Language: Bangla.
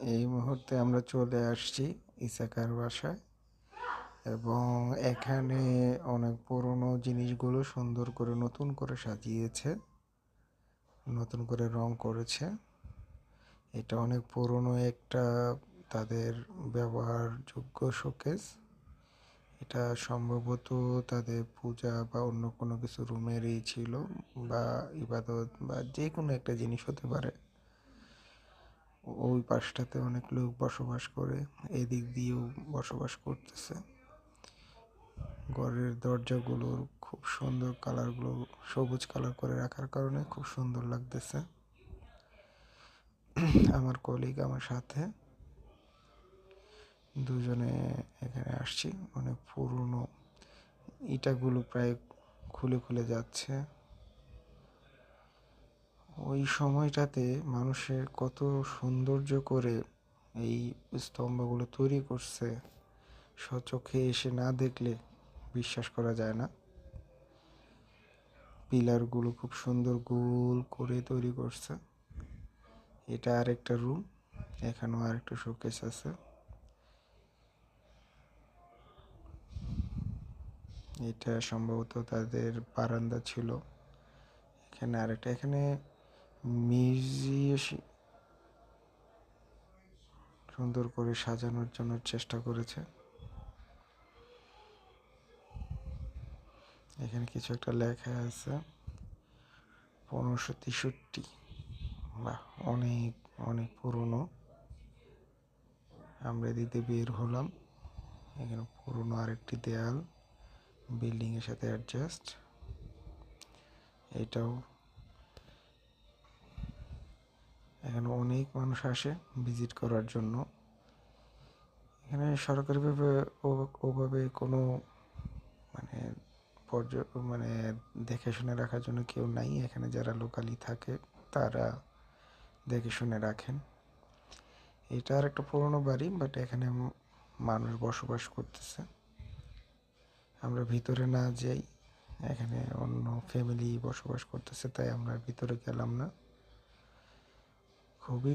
এই মুহূর্তে আমরা চলে আসছি ইসাকার বাসায় এবং এখানে অনেক পুরনো জিনিসগুলো সুন্দর করে নতুন করে সাজিয়েছে, নতুন করে রং করেছে। এটা অনেক পুরনো একটা তাদের ব্যবহারযোগ্য শোকেস। এটা সম্ভবত তাদের পূজা বা অন্য কোনো কিছু রুমেরই ছিল, বা ইবাদত বা যে কোনো একটা জিনিস হতে পারে। ওই পাশটাতে অনেক লোক বসবাস করে, এদিক দিয়েও বসবাস করতেছে। ঘরের দরজাগুলোর খুব সুন্দর কালারগুলো সবুজ কালার করে রাখার কারণে খুব সুন্দর লাগতেছে। আমার কলিগ আমার সাথে দুজনে এখানে আসছি। অনেক পুরনো ইটাগুলো প্রায় খুলে খুলে যাচ্ছে। ওই সময়টাতে মানুষের কত সৌন্দর্য করে এই স্তম্ভগুলো তৈরি করছে, স্বচক্ষে এসে না দেখলে বিশ্বাস করা যায় না। পিলারগুলো খুব সুন্দর গোল করে তৈরি করছে। এটা আরেকটা রুম, এখানেও আরেকটা শোকেস আছে। এটা সম্ভবত তাদের বারান্দা ছিল। এখানে আরেকটা, এখানে মিউজিয়াম সুন্দর করে সাজানোর জন্য চেষ্টা করেছে। এখানে কিছু একটা লেখা আছে 1563। বাহ, অনেক অনেক পুরনো। আমরা দিতে বের হলাম। এখানে পুরনো আরেকটি দেয়াল বিল্ডিং এর সাথে অ্যাডজাস্ট। এটাও এখানে অনেক মানুষ আসে ভিজিট করার জন্য। এখানে সরকারিভাবে ওভাবে কোনো মানে মানে দেখে শুনে রাখার জন্য কেউ নাই। এখানে যারা লোকালি থাকে তারা দেখে শুনে রাখেন। এটা আর একটা পুরনো বাড়ি, বাট এখানে মানুষ বসবাস করতেছে। আমরা ভিতরে না যাই, এখানে অন্য ফ্যামিলি বসবাস করতেছে, তাই আমরা ভিতরে গেলাম না। খুবই